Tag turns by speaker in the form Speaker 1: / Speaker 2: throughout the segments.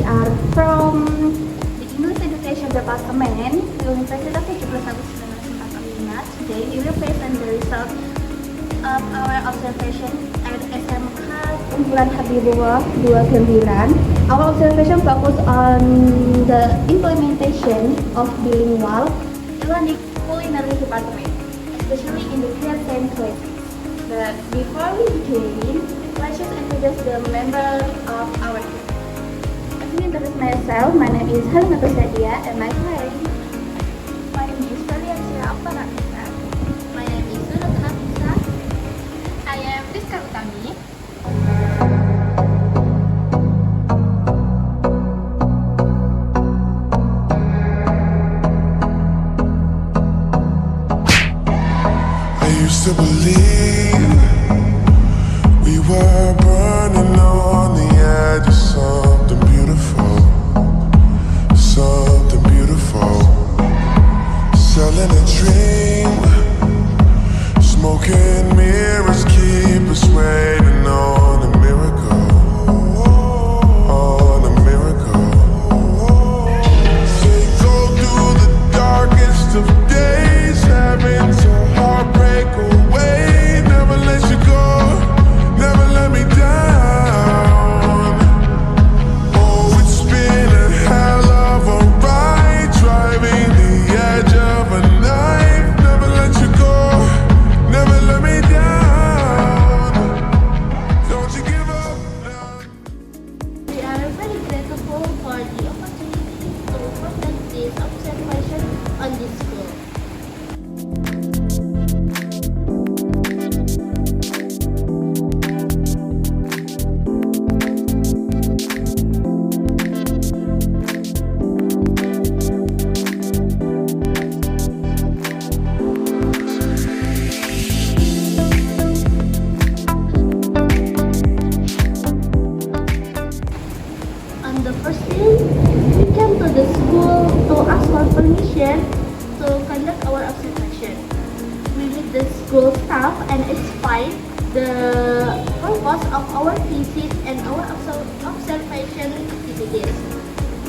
Speaker 1: are from the English Education Department, Universitas 71 Today we will present the result of our observation at SMK Unggulan Habibullah 29. Our observation focus on the implementation of bilingual learning culinary department, especially in the Vietnam classes. But before we begin, let's just introduce the members of our team. Let me introduce myself. My name is Halimatu Sadia and my colleague. My name is Kalian Syirapa Nafisa. My name is Sunat Nafisa. I am Rizka Utami.
Speaker 2: I used to believe we were burning on the edge of something beautiful, something beautiful. Selling a dream, smoking mirrors keep us waiting on a miracle, on a miracle. They go through the darkest of days, having to heartbreak away. Never let you go, never let me down. Oh, it's been a hell of a ride, driving the edge of a knife. Never let you go, never let me down. Don't you give up now.
Speaker 1: We are very grateful for the opportunity to conduct this observation on this school. On the first day, we came to the school to ask for permission to conduct our observation. We meet the school staff and explain the purpose of our visit and our observation activities.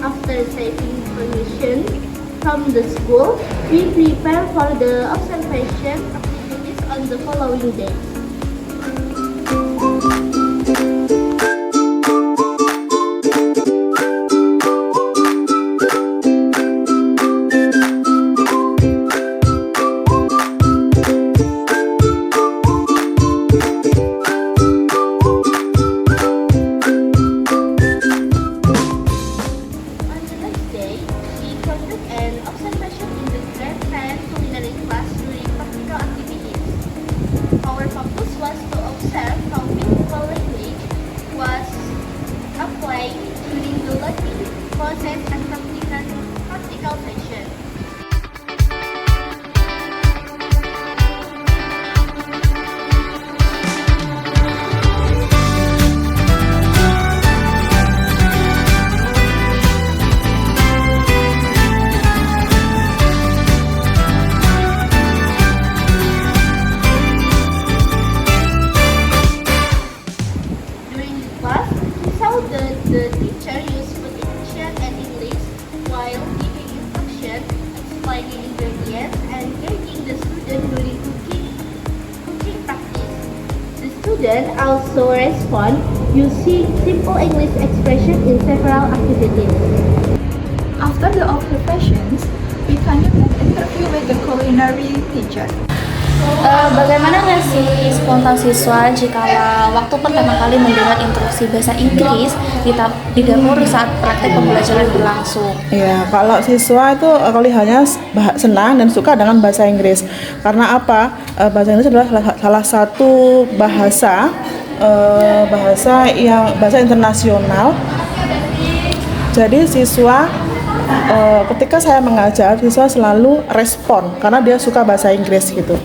Speaker 1: After receiving permission from the school, we prepare for the observation activities on the following day. On the next day, we conduct an observation in the grade 10 culinary class during practical activities. Our focus was to observe how bilingual language was applied during the learning process and practical session. During the class, we saw that the teacher used Indonesian and English while giving instruction, explaining ingredients, and guiding the student during cooking practice. The student also respond using simple English expression in several activities.
Speaker 3: After the observations, we conduct an interview with the culinary teacher.
Speaker 4: Bagaimana nggak sih spontan siswa jika waktu pertama kali mendengar instruksi bahasa Inggris di dapur saat praktek pembelajaran berlangsung?
Speaker 5: Ya, kalau siswa itu kelihatannya senang dan suka dengan bahasa Inggris. Karena apa? Bahasa Inggris adalah salah satu bahasa internasional. Jadi siswa ketika saya mengajar, siswa selalu respon karena dia suka bahasa Inggris gitu.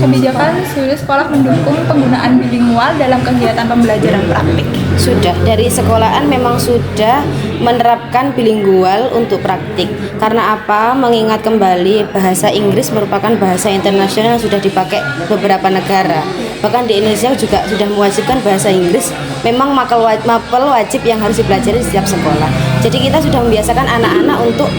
Speaker 3: Kebijakan seluruh sekolah mendukung penggunaan bilingual dalam kegiatan pembelajaran praktik.
Speaker 6: Sudah, dari sekolahan memang sudah menerapkan bilingual untuk praktik. Karena apa? Mengingat kembali bahasa Inggris merupakan bahasa internasional yang sudah dipakai beberapa negara. Bahkan di Indonesia juga sudah mewajibkan bahasa Inggris. Memang mapel wajib yang harus dipelajari di setiap sekolah. Jadi kita sudah membiasakan anak-anak untuk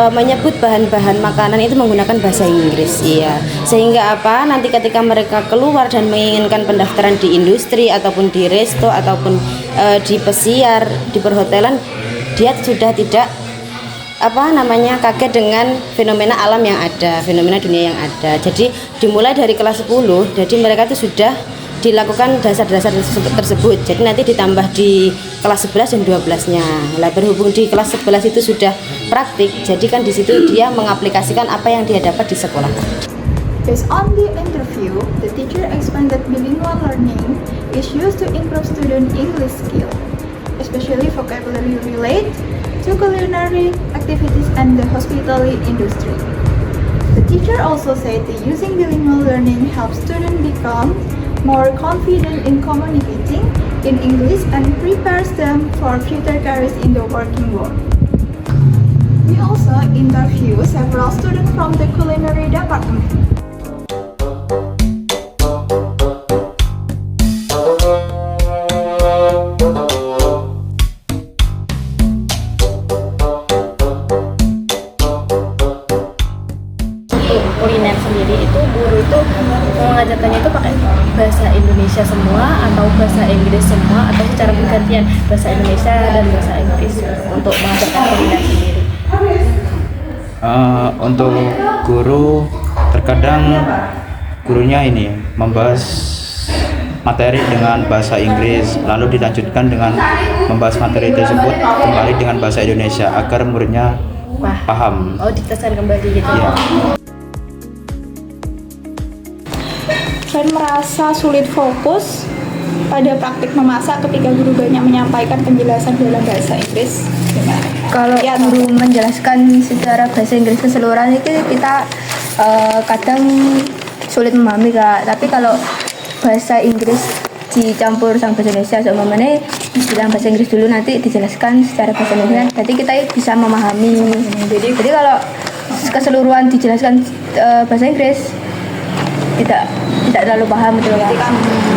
Speaker 6: menyebut bahan-bahan makanan itu menggunakan bahasa Inggris. Iya. Sehingga apa? Nanti ketika mereka keluar dan menginginkan pendaftaran di industri ataupun di resto ataupun di pesiar, di perhotelan, dia sudah tidak kaget dengan fenomena alam yang ada, fenomena dunia yang ada. Jadi dimulai dari kelas 10, jadi mereka itu sudah dilakukan dasar-dasar tersebut. Jadi nanti ditambah di kelas 11 dan 12-nya. Lah berhubung di kelas 11 itu sudah praktik, jadi kan di situ dia mengaplikasikan apa yang dia dapat di sekolah.
Speaker 3: Based on the interview, the teacher explained that bilingual learning is used to improve student English skill, especially vocabulary related to culinary activities and the hospitality industry. The teacher also said that using bilingual learning helps students become more confident in communicating in English and prepares them for future careers in the working world. We also interviewed several students from the culinary department.
Speaker 4: Kuliner sendiri itu guru itu mengajarkannya itu pakai bahasa Indonesia semua atau bahasa Inggris semua atau secara bergantian bahasa Indonesia dan bahasa Inggris untuk mengajarkan kuliner sendiri.
Speaker 7: Untuk guru terkadang gurunya ini membahas materi dengan bahasa Inggris lalu dilanjutkan dengan membahas materi tersebut kembali dengan bahasa Indonesia agar muridnya paham.
Speaker 4: Oh, diteskan kembali gitu.
Speaker 7: Ya.
Speaker 3: Saya merasa sulit fokus pada praktik memasak ketika guru banyak menyampaikan penjelasan dalam bahasa Inggris. Gimana?
Speaker 8: Kalau guru menjelaskan secara bahasa Inggris keseluruhan itu kita kadang sulit memahami Kak. Tapi kalau bahasa Inggris dicampur sama bahasa Indonesia, seumpamanya bilang bahasa Inggris dulu nanti dijelaskan secara bahasa Indonesia, jadi kita bisa memahami. Jadi kalau keseluruhan dijelaskan bahasa Inggris tidak terlalu paham gitu loh.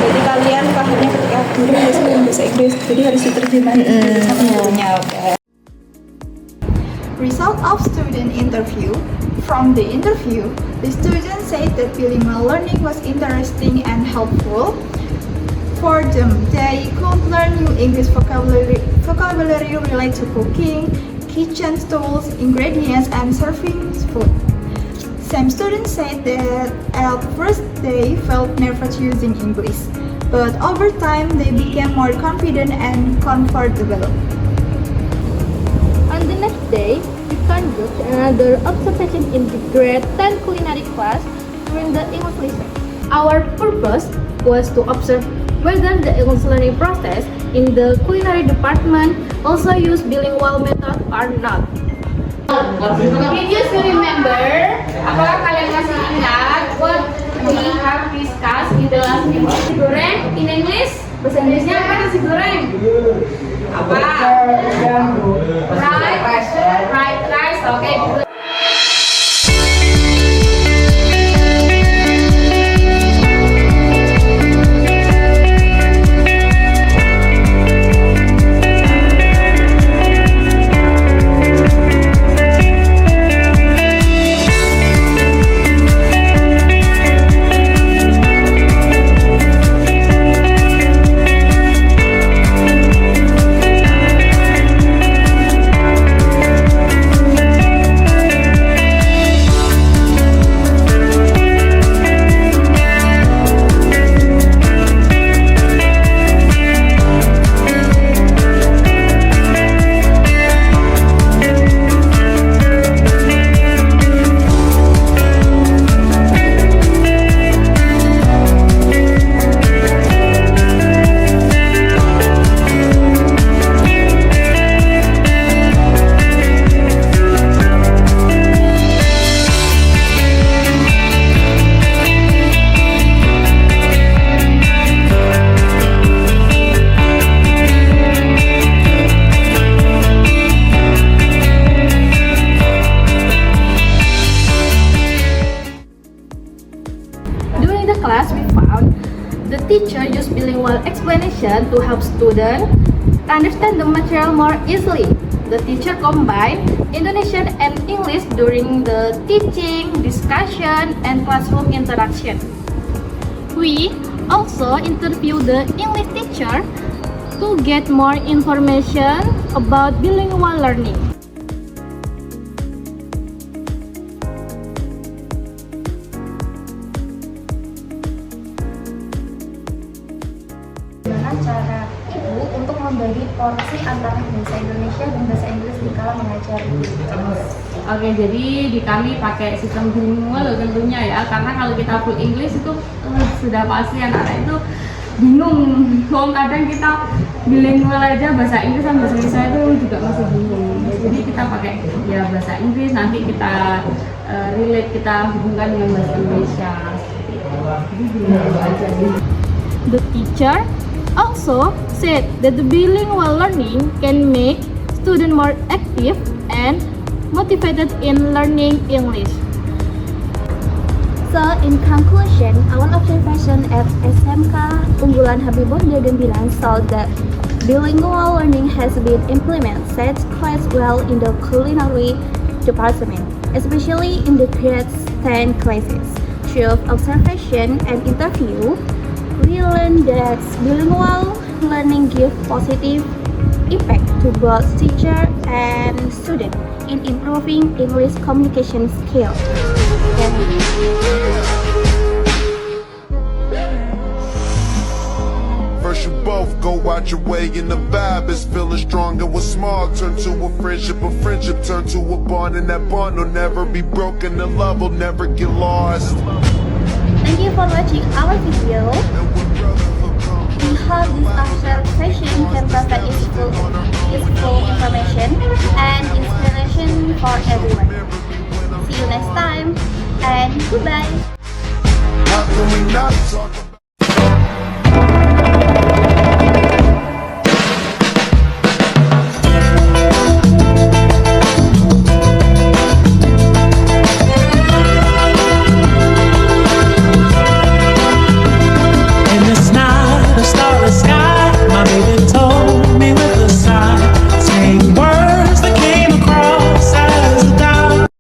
Speaker 3: Jadi kalian pahamnya ketika guru biasanya bahasa Inggris, jadi harus diterjemahkan sama gurunya. Result of student interview. From the interview, the students said that bilingual learning was interesting and helpful for them. They could learn new English vocabulary related to cooking, kitchen tools, ingredients, and serving food. Some students said that at first they felt nervous using English, but over time they became more confident and comfortable.
Speaker 1: On the next day, we conducted another observation in the grade 10 culinary class during the English lesson. Our purpose was to observe whether the English learning process in the culinary department also use bilingual method or not.
Speaker 9: Did you still remember? Apakah kalian masih ingat what we have discussed in the last meeting? Nasi goreng in English? Bahasa Inggrisnya apa nasi goreng? Apa? Rice. Okay.
Speaker 1: the class, we found the teacher used bilingual explanation to help students understand the material more easily. The teacher combined Indonesian and English during the teaching, discussion, and classroom interaction. We also interviewed the English teacher to get more information about bilingual learning.
Speaker 10: Gimana cara Ibu untuk membagi porsi antara bahasa Indonesia dan bahasa Inggris di kala mengajar?
Speaker 9: Oke, jadi di kami pakai sistem bilingual tentunya ya, karena kalau kita full English itu sudah pasti anak-anak itu bingung. Kadang kita bilingual aja bahasa Inggris sama bahasa Indonesia itu juga masih bingung. Jadi kita pakai ya bahasa Inggris, nanti kita relate, kita hubungkan dengan bahasa Indonesia. Jadi bilingual aja.
Speaker 1: The teacher also said that the bilingual learning can make students more active and motivated in learning English.
Speaker 10: So, in conclusion, our observation at SMK Unggulan Habibur Gembilan saw that bilingual learning has been implemented quite well in the culinary department, especially in the grades 10 classes. Through observation and interview, we learned that bilingual learning gives positive impact to both teacher and student in improving English communication skills.
Speaker 2: First you both go out your way and the vibe is feeling strong. And what's small turn to a friendship turn to a bond, and that bond will never be broken, the love will never get lost.
Speaker 10: Thank you for watching our video. We hope this observation can provide useful information and inspiration for everyone. See you next time and goodbye.
Speaker 2: How can we not talk about